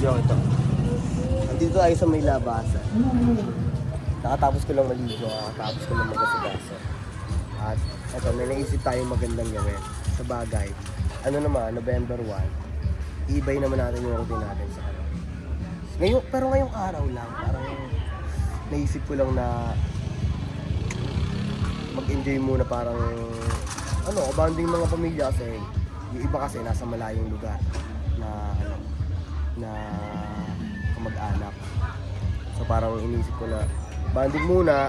Yo, ito. Nandito tayo sa may labasan. Nakatapos ko lang maligo, nakatapos ko lang magasigaso. At ito, may naisip tayong magandang gawin. Sa bagay, ano naman, November 1, i-ibay naman natin yung routine natin sa ano. Ngayon, pero ngayong araw lang, parang naisip ko lang na mag-enjoy muna, parang ano, banding mga pamilya kasi yung iba kasi nasa malayong lugar na ano, na kamag-anak. So parang inisip ko na banding muna,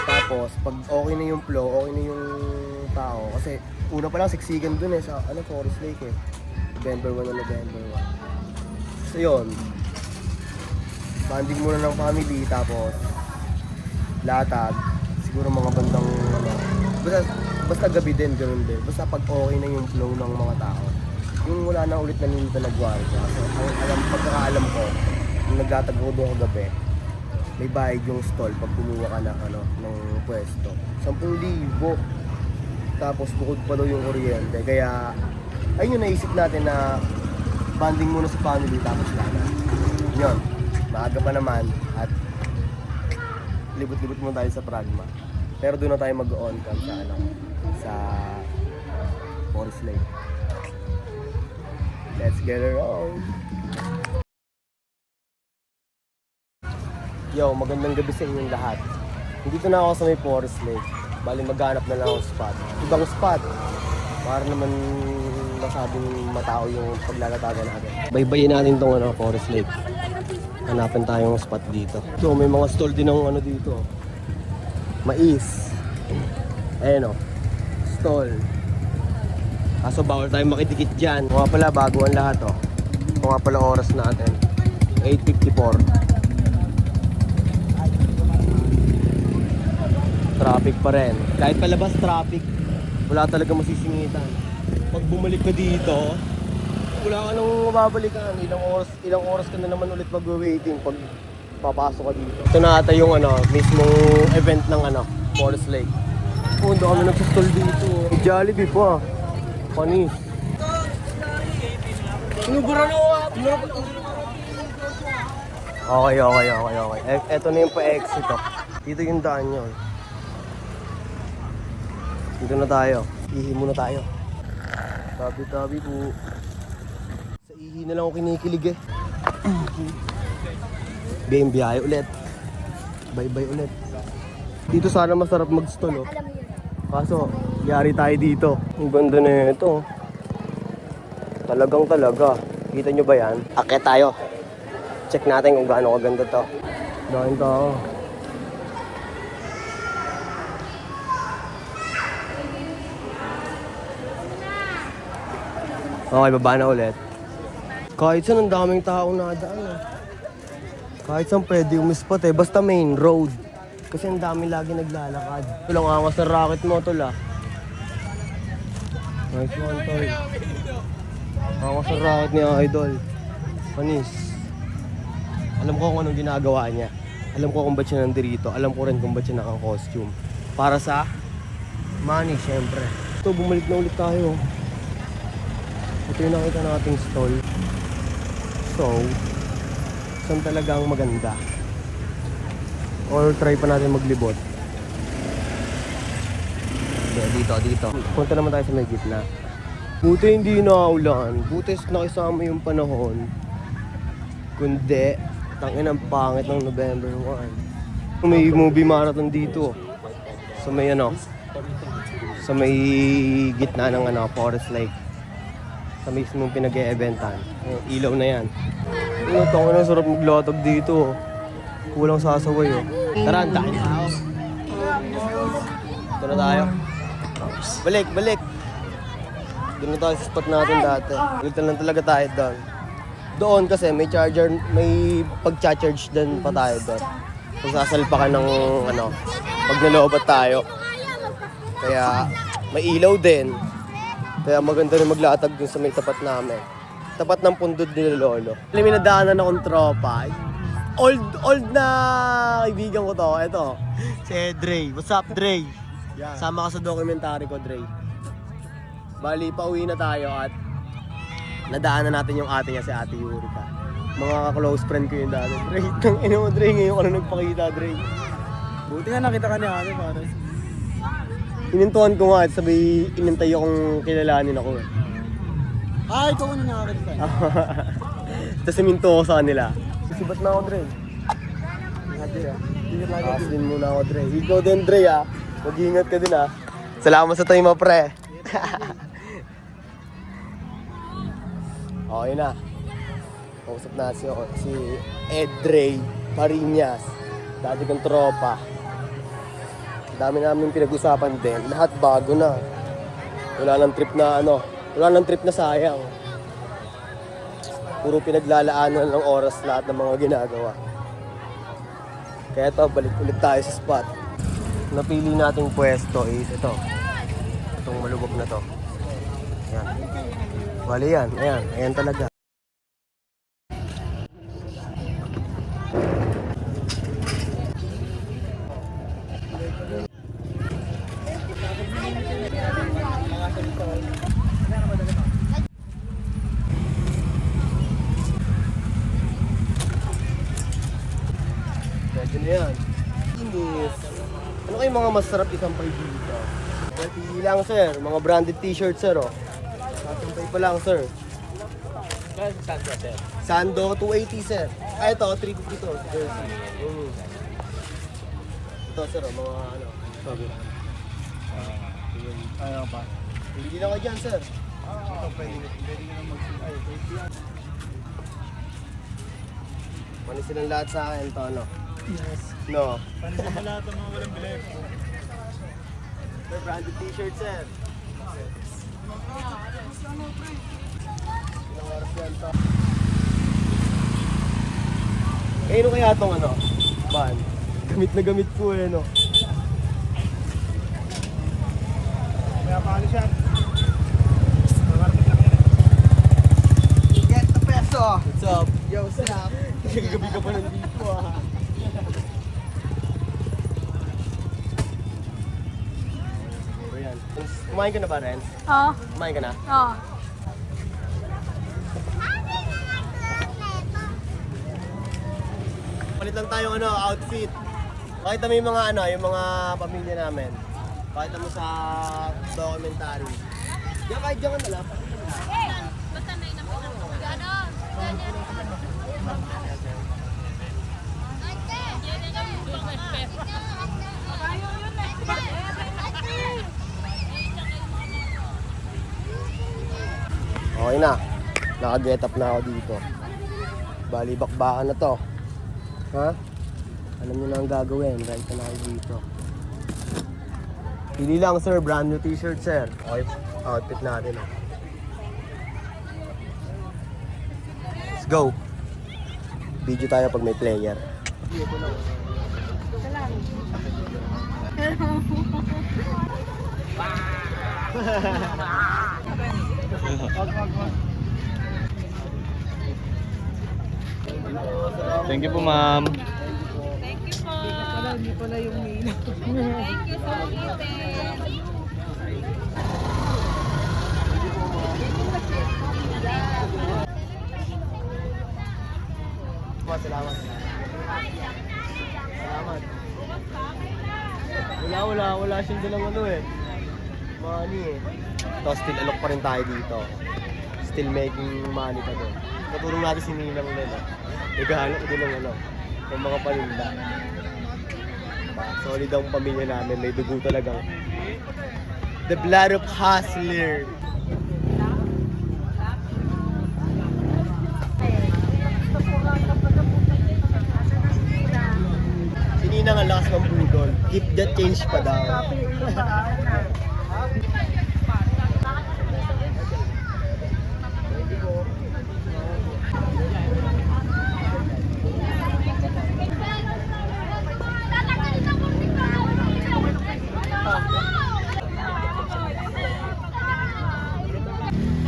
tapos pag okay na yung flow, okay na yung tao, kasi una pa lang siksikan dun sa ano, Forest Lake November 1 na November 1. So yun, banding muna ng family, tapos latag, siguro mga bandang ano, basta gabi din, ganun din. Basta pag okay na yung flow ng mga tao, yung wala na ulit naninita nagwardiya. So pagkakaalam ko, yung naglatag ko doon kagabi, may bayad yung stall pag kumuha ka ng ano, ng pwesto. 10,000. Tapos bukod pa daw yung kuryente. Kaya ayun yung naisip natin na banding muna sa family, tapos lana. Yun, maaga pa naman at libot-libot muna tayo sa Pragma. Pero doon na tayo mag-on cam sa ano, sa Forest Lake. Let's get it on. Yo, magandang gabi sa inyong lahat. Dito na ako sa may Forest Lake. Bali maghanap na lang ako spot. Ibang spot. Para naman masabing matao yung paglalatagan natin. Baybayin natin tong ano, Forest Lake. Hanapan tayong spot dito. So, may mga stall din ng ano dito. Mais. Ayan o. Stall. Kaso bawal tayo makidikit dyan. Kung nga pala, bago ang lahat o. Kung nga pala oras natin. 8:54. Traffic pa rin. Kahit palabas traffic, wala talaga masisingitan. Pag bumalik ka dito, wala ka nang mababalikan. Ilang oras ka na naman ulit mag-waiting pag papasok ka dito. Ito na ata yung ano, mismong event ng ano, Forest Lake. Oh, hindi kami nagsastall dito. May Jollibee pa. Panis. Sinugura na ako. Okay. Ito na yung pa-exit oh. Dito yung daan nyo. Dito na tayo. Ihi muna tayo. Tabi-tabi po. Sa ihi na lang ako kinikilig Game biyahe ulit. Bye-bye ulit. Dito sana masarap mag-stall oh. Kaso, yari tayo dito. Ang ganda na ito. Talagang talaga. Kita nyo ba yan? Akyat tayo. Check natin kung gaano kaganda to. Dahil tao. Okay, baba na ulit. Kahit saan ang daming tao nadaan Kahit saan pwede umispot basta main road. Kasi ang dami lagi naglalakad. Ito lang angas na racket mo tol Nice one tol. Angas na racket ni Idol. Panis. Alam ko kung anong ginagawa niya. Alam ko kung ba't siya nandito. Alam ko rin kung ba't siya naka-costume. Para sa money syempre. Ito, bumalik na ulit tayo. Ito yung nakita nating stall. So, saan talagang maganda? Or try pa natin maglibot. Dito. Punta naman tayo sa may gitna. Buti hindi naulan. Buti nakisama yung panahon. Kundi, tangin ang pangit ng November 1. May movie marathon dito. Sa may ano, sa may gitna ng ano, Forest Lake. Sa mismong pinag-e-eventan. Ilaw na yan. Tangin ang sarap maglatag dito. Kulang sasaway Tara, ang dami tao. Ito na tayo. Balik. Doon na tayo sa spot natin dati. Balik na lang talaga tayo doon. Doon kasi may charger, may pag-charge din pa tayo doon. Kung sasalpakan ng ano, pag naloobat tayo. Kaya may ilaw din. Kaya maganda rin maglatag dun sa may tapat namin. Tapat ng pundod nila lolo. Alam mo, nadaanan akong tropa. Old na kaibigan ko to. Ito, si Dre. What's up, Dre? Yeah. Sama ka sa documentary ko, Dre. Bali, pauwi na tayo at nadaanan natin yung ate niya, si Ate Yurika. Mga close friend ko yung dati. Dre, tang ina mo, Dre. Ngayon ko lang nagpakita, Dre. Buti nga nakita ka niya ate, pare. Inintuan ko nga, sabi, inintay akong kilalanin ako. Ah, ikaw na nakakita. Tapos siminto ko sa kanila. Sibat na ako, Dre. Ate ah. Taas din muna ako, Dre. Ikaw din, Dre, ah. Mag-iingat ka din, ah. Salamat sa time mo, pre. Okay na. Kausap na si Ed Dre Parinas. Dati kong tropa. Dami namin pinag-usapan din. Lahat bago na. Wala nang trip na wala nang trip na sayang. Puro pinaglalaanan ng oras lahat ng mga ginagawa. Kaya ito, balik ulit tayo sa spot. Napili nating pwesto is ito. Itong malubog na to. Ayan. Wali yan. Ayan. Ayan talaga. Pwede na yan. Inis. Ano kayong mga masarap isampay dito? Well, pili lang, sir. Mga branded t-shirt, sir, oh. Sasampay pa lang, sir. Sando, 280, sir. Ah, ito, 350 to. Jersey. Ito, sir, oh, mga Sabi. Ayaw pa. Hindi lang kayo dyan, sir. Ito, pwede nga mag-ay. Panis silang lahat sa akin, to, ano? Yes. No. Panisin mo lahat ng mga walang bilay. Sir, branded t-shirt, sir. Ilang oras yan, to. Eh, ano kaya itong ban? Gamit na gamit ko eh, no? Kaya paano siya? Get the peso! What's up? Yo, what's up? Gabi ka pa nandito, ah. Siguro yan. Kumain ka na ba, Ren? Oo. Kumain ka na? Oo. Palit lang tayong outfit. Pakita mo yung mga yung mga pamilya namin. Pakita mo sa documentary. Diyan kahit diyan ka na lang. Basta na inapunan ko. Ano? Okay na. Naka-get up na ako dito. Bali, bakbakan na to. Ha? Alam niyo na ang gagawin. Right na kayo dito. Pili lang, sir. Brand new t-shirt, sir. Okay, outfit natin. Let's go. Video tayo pag may player. Thank you po, ma'am. Thank you po. Hindi pala yung main. Thank you so much. Salamat. Salamat. Wala siyang dalang money eh. Ito, still alok pa rin tayo dito. Still making money pa doon. Katulong natin si Ninang din. Naghahanap din ng ng mga paninda. Solid ang pamilya namin. May dugo talagang. The blood of hustler. Si Ninang ang lakas ng budol. Keep that change pa daw.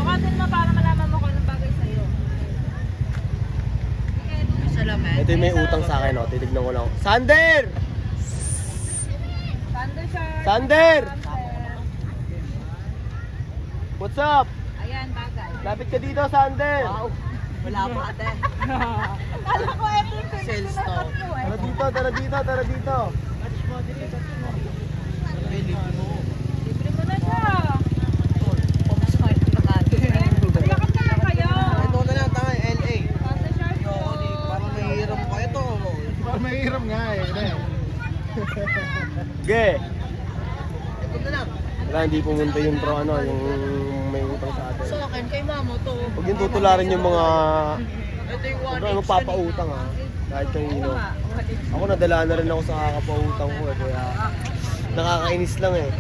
Kawatin mo para malaman mo kung anong bagay sa'yo. Salamat. Ito yung may utang sa akin, titignan ko lang. Sander! Sander, sir. Sander! What's up? Ayan, bagay. Lapit ka dito, Sander! Wow. Wala pa ate. Kala ko ito yung Sales to. Tara dito, tara dito, tara dito. Libre mo na siya. Maglakad na lang kayo. Ito na lang, tama, LA. Nasa short ko. Parang mahirap pa ito. Parang mahirap nga eh. Ge! Ito na lang. Wala, hindi pumunta yung pro ano, yung may utang sa atin. Sa akin, kay mama to. Huwag yung tutularan yung mga Ito yung sobrang magpapautang ha. Kahit kanino. Ako nadala na rin ako sa kakapautang ko eh, kaya nakakainis lang eh.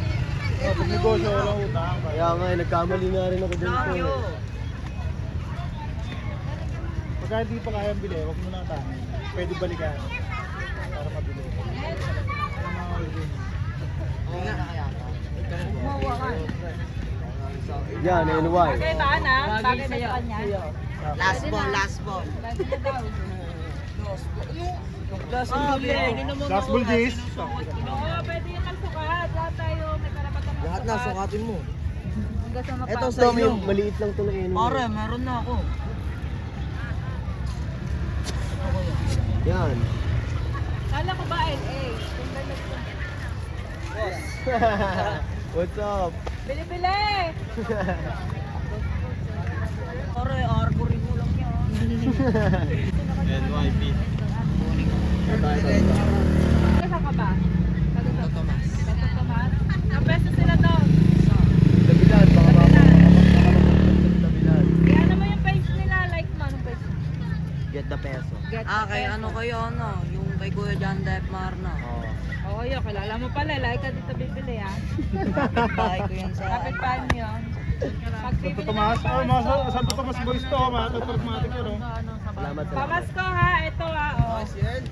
Pag negosyo, walang utang. Kaya nga eh, nagkamali nga rin ako dito eh. Pagka hindi pa kayang bili, huwag mo na tayo. Pwede balikan. Para mabili. Oo nga. Mawa ka. Yan, NY. Bagay ba na? Bagay na sa kanya? Last ball, last ball. Bagay na daw. Last ball, Last ball, Jace. Oo, pwede yung magsukat. Lahat tayo may karapatan magsukat. Lahat na, sukatin mo. Hanggang sa Ito mapa. sa Ito, iyo. maliit lang ito na NY. Pare, meron na ako. Yan. Kala ko ba LA? Tingnan mo ito. What's up? Bili-bili! Pare, arbori mo lang yan. NYP. Saan ka ba? Taga Tomas. Tomas? Ang beso sila doon. Tabilan, baka tabilan. Kaya naman yung page nila. Like mo, anong page? Get the peso. Get Kay ano kayo, ano? Yung kay Kuya John Dep Marna. Oo. Oo, yun. Kilala mo pala. Like ka dito bibili, ha? Bahay ko yan sa... Kapit pa niyo. Pag bibili Santo Tomas. Oh, mga Santo Tomas boys to. Mga automatic yun. Oh. Salamat, salamat. Pamasko ha. Ito ha. Oh. Yan.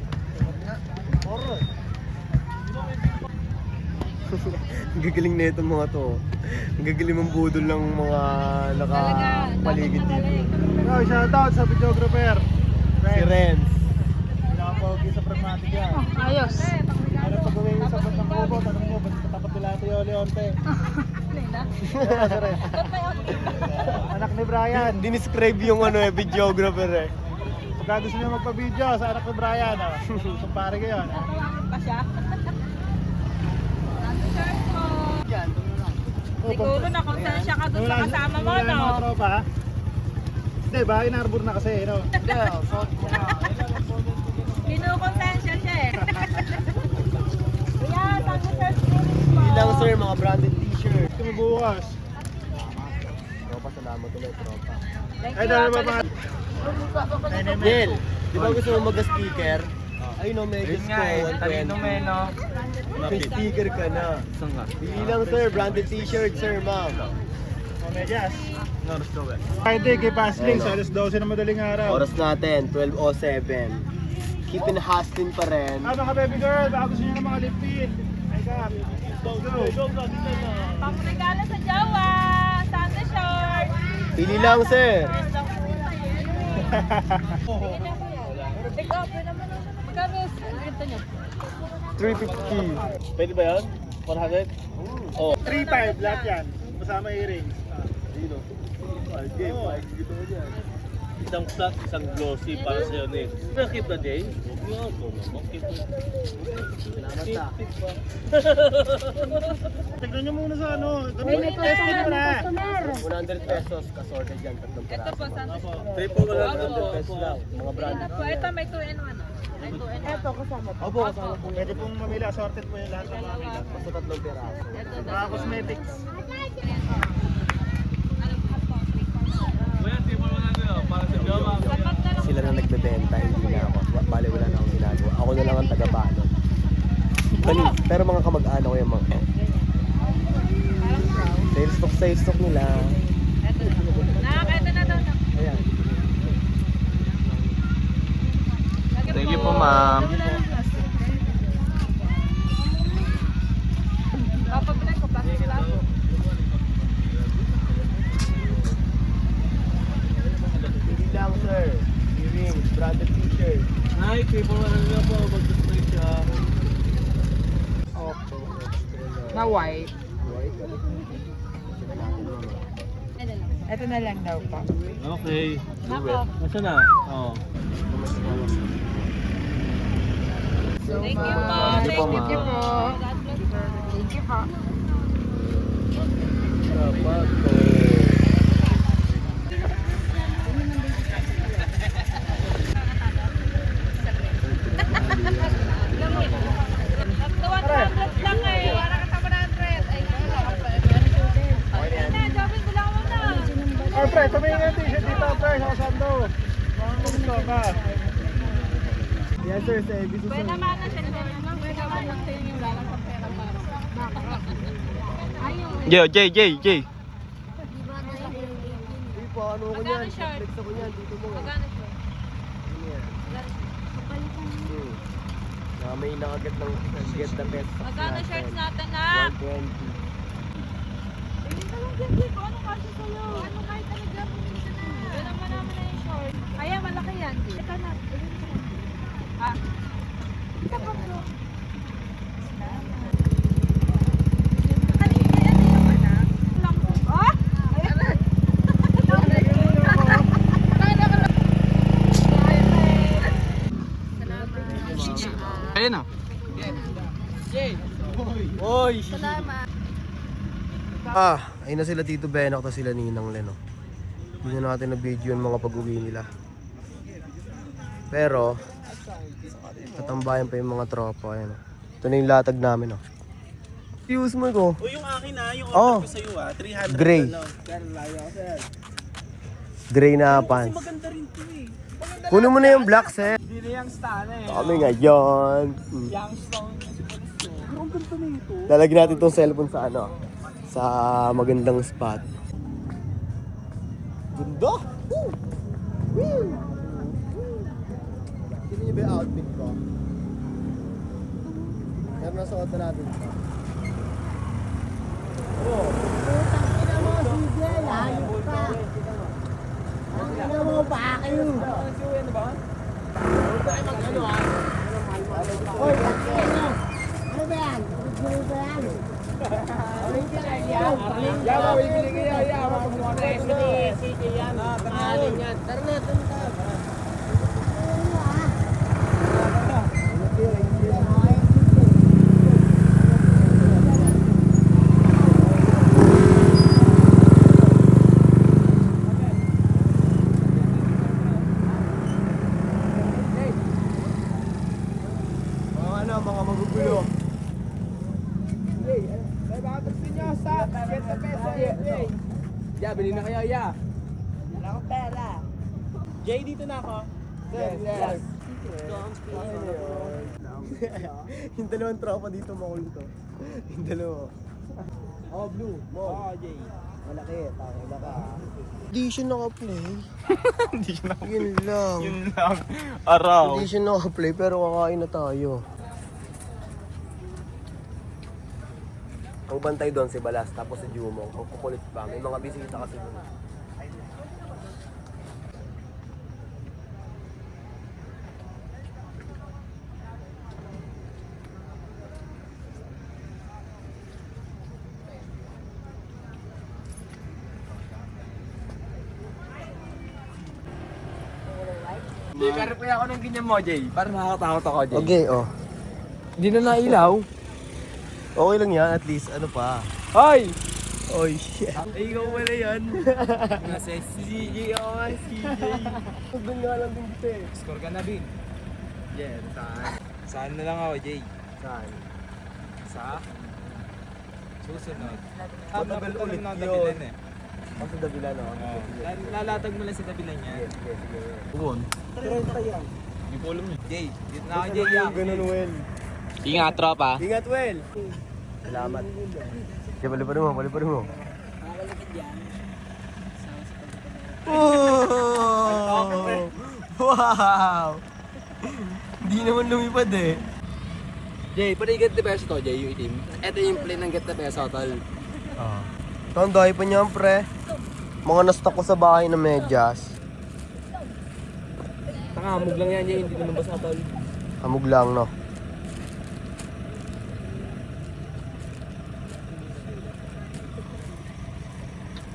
Ang gagaling na itong mga to. Ang gagaling mong budol ng mga Talaga. nakapaligid dito. Oh, shoutout sa videographer. Si Renz. Pinakapogi sa pragmatic yan. Ayos. Ano pag gawin sa batang kubo, tanong mo, ba't katapat nila ito yung Leonte? Anak ni Brian. Dinescribe yung ano eh, videographer eh. Pagka gusto niyo magpa-video sa anak ni Brian, oh. Kumpare ko yun. Oh. Pa siya. Nasa shirt ko. Siguro na kung saan siya ka doon sa kasama mo, Wala no? yung mga tropa, ha? Hindi, ba? Inarbor na kasi, no? Kinukonsensya siya eh. Kuya, saan ko shirt ko? Hindi lang sir, mga branded t-shirt. Ito mo bukas. Tropa, salamat ulit, tropa. Thank Ay, you. dahil ba mga... Jel, di ba gusto mo mag-sticker? Ay no, medyo ko. May sticker ka na. Bili lang sir, branded t-shirt sir, ma'am. Oh, medyas. Friday kay Pasling, sa alas 12 na madaling araw. Oras natin, 12:07. Keep in hustling pa rin. Mga baby girl, baka gusto niyo ng mga lip tint. Ay ka, go, go. Go, go, dito na. Pangregalo sa Jawa. Santa short. Pili lang sir. Ikaw, pwede naman ako. Magkano yung ginto niyo? 350. Pwede ba yun? 100? Oh. 3.5 lahat yan. Kasama earrings. Dino. 5K, 5K dito mo dyan. Isang flat, isang glossy para sa'yo, Nick. Nakip na din? Huwag niyo ako naman. Salamat sa. Tignan nyo muna sa ano. May Testing mo na. 100 pesos, kasorted yan, tatlong Ito piraso. po, Santa short. Triple wala na 100 pesos lang, mga branded. Ito po, ito may 2 in 1. May 2 in 1. Ito, kasama. Opo, kasama po. Pwede pong mamili. Assorted po yung lahat ng mga Dalawa. Basta tatlong piraso. Ito, mga cosmetics. Kuya, triple wala na yun. Para sa Joma. Sapat na lang. Sila na nagbebenta, hindi na ako. Bali, wala na akong ginagawa. Ako na lang ang taga-balot. Pero mga kamag-anak ko yung mga... Sales stock nila. Ito na. Ito na daw. Ayan. Thank you po, ma'am. Papabilan ko pa. Pili lang sir. Earrings, branded t-shirt. Ay, triple wala na yun po. Mag-display siya. Na white. White. Sila natin naman. Ano lang. Ito na lang daw po. Okay. Nako. Nasaan na? Oo. Thank you po. Thank you po, Thank you ma'am. po. Thank you po. Dapat to. Lang eh. Wala ka sa 100. Ay, Jobin, bilang mo na. Oh, pre, tumingin yung t-shirt dito, pre, sa Sando. Kumusta ka? Yes sir, sa ABC Pwede naman na siya. Pwede naman lang tayo yung lalang sa pera para. Ayaw. Jay. Hindi po, ano ko Magkano yan? short? Flex ako yan, dito mo. Magkano siya? Ano yan? May nakagat ng get the best. Magkano shirts natin na? 120. Ayun na lang dyan, Jay. Kung ano kasi sa'yo. Ano kahit talaga, pumili ka na. Yun naman naman na yung short. Ayan, malaki yan, Jay. Teka na. Ayun na. Ah. Ito pa bro. Kanina yan yung anak. Lang po. Oh! Ayan. Ayun na. Ayun na sila Tito Benok at sila Ninang Leno. Hindi na natin na video yung mga pag-uwi nila. Pero, katambayan pa yung mga tropa. Ayan, oh. Ito na yung latag namin. Oh. Use mo ko. O yung akin na, yung Oh. order ko sa'yo 300 Gray. ano. Gray na pants. Maganda rin to eh. Kunin mo na yung black set. Hindi na yung stana eh. Kami ngayon. Yung stone. Pero ang ganda na ito. Lalagyan natin itong cellphone sa ano. Sa magandang spot. Ganda! Woo! Woo! Sino niyo ba yung outfit ko? Meron na suot na natin ito. Mga magugulo. Yeah, bili na kayo, yeah. Wala akong pera. Jay, dito na ako. Yes. Yung dalawang tropa dito makulto. Yung dalawa. Oh, blue. Oh, Jay. Malaki. Takay na ka. Hindi siya naka-play. Hindi siya na. Yun lang. Yun lang. Araw. Hindi siya naka-play pero kakain na tayo. Ang bantay doon si Balas tapos si Jumong. Ang kukulit pa. May mga bisita kasi doon. Jay, pero kaya ako ng ganyan mo, Jay. Parang nakakatakot ako, Jay. Okay, oh. Hindi na nailaw. Okay lang yan. At least, ano pa. Hoy! Oy, shit. Ay, ikaw wala yan. Nasa CJ ako nga, CJ. Doon nga lang din dito eh. Score ka na, Bin. Yeah, saan? Saan na lang ako, Jay? Saan? Sa? Susunod. Matagal napunta ulit naman ako yun. Dabilan eh. Ako sa Davila, no? Oo. Lalatag mo lang sa Dabilan niya. Sige, sige, sige. Uwon. Hindi ko alam yun. Jay, dito na ako, Jay. Ganun, Well. Ingat, tropa. Ingat, Well. Salamat. Sige, paliparin mo, paliparin mo. Oh! Wow! Hindi naman lumipad eh. Jay, pwede get the peso to, Jay, yung itim. Ito yung play ng get the peso, tol. Tanday pa niyan, pre. Mga nastock ko sa bahay na medyas. Tangamog lang yan, Jay. Hindi naman basta, tol. Amog lang, no?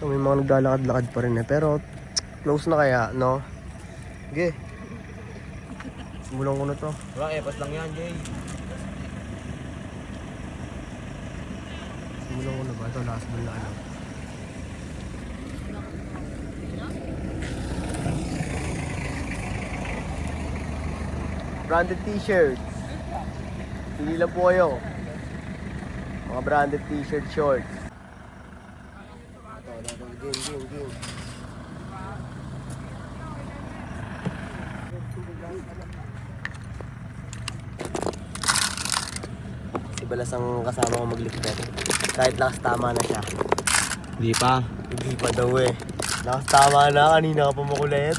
So, may mga naglalakad-lakad pa rin eh. Pero, close na kaya, no? Sige. Simulan ko na to. Wala, epas lang yan, Jay. Simulan ko na ba? Ito, last ball na ano. Branded t-shirts. Pili lang po kayo. Mga branded t-shirt shorts. Ito, game. Si Balas ang kasama ko magliftep. Kahit lakas tama na siya. Hindi pa. Hindi pa daw eh. Lakas tama na, kanina ka pa makulit.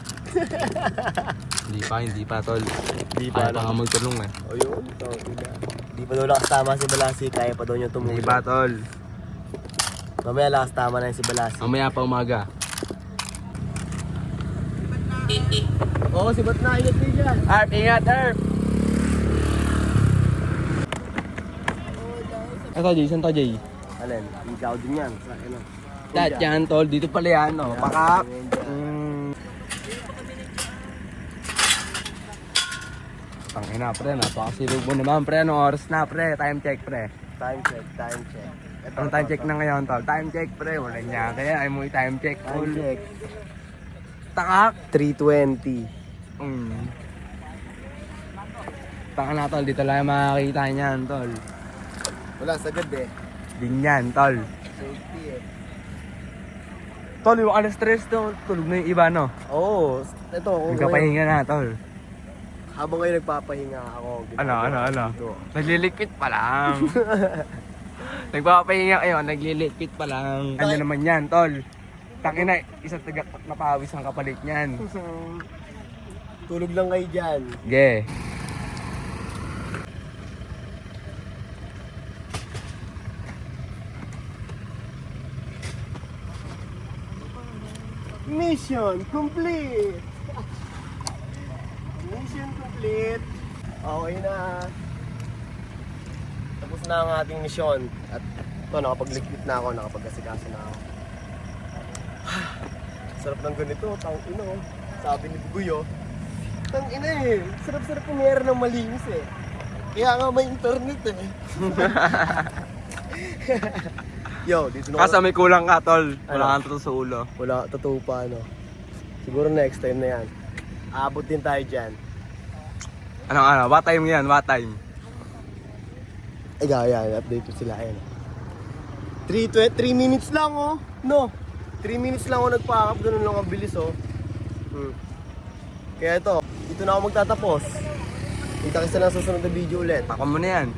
Hindi pa, tol. Hindi pa Kaya pa nga magtanong eh. O yun, ito. Hindi pa daw lakas tama si Balasi, kaya pa daw niya Hindi tumulong. pa, tol. Mamaya lakas tama na yun si Balasi. Mamaya pa umaga. Oo, si Bat na, ingat din dyan. Arp, ingat, Arp! Ito, Jay. Saan to, Jay? Alin, ikaw din yan. Sa ano. Dad, yan, tol. Dito pala yan, oh. Pakak. Tangina, pre. Napakasilog mo naman, pre. Anong oras na, pre? Time check, pre. Time check. Ito, Anong time check na ngayon, tol? Time check, pre. Wala niya. Kaya ay mo i-time check, Time tol. check. Takak. 3:20. Taka na, tol. Dito lang yung makakita niyan, tol. Wala, sagad eh. Ganyan, tol. Safety eh. Tol, yung alas stress to. Tulog na yung iba, no? Oo, ito. Nagkapahinga na, tol. Habang kayo nagpapahinga ako. Ano? Dito. Naglilikpit pa lang. Nagpapahinga kayo, naglilikpit pa lang. Ano naman yan, tol? Tangina, isang tagak napawis ang kapalit niyan. Tulog lang kayo dyan. Ge. Mission complete! Mission complete! Okay na. Tapos na ang ating mission. At ito, nakapagligpit na ako, nakapagkasikaso na ako. Sarap ng ganito, tang ina oh. Sabi ni Bugoy oh. Tang ina eh, sarap-sarap kumera ng malinis eh. Kaya nga may internet eh. Yo, dito na Kasa may kulang ka, tol. Ano? Wala kang totoo sa ulo. Wala, totoo pa ano. Siguro next time na yan. Aabot din tayo dyan. Ano? What time yan? What time? Ay, yan. Update ko sila. Ayan. 3 minutes lang, oh. No. 3 minutes lang ako nagpa-up. Ganun lang ang bilis, oh. Kaya ito, dito na ako magtatapos. Kita kita sa susunod na video ulit. Tako mo na yan.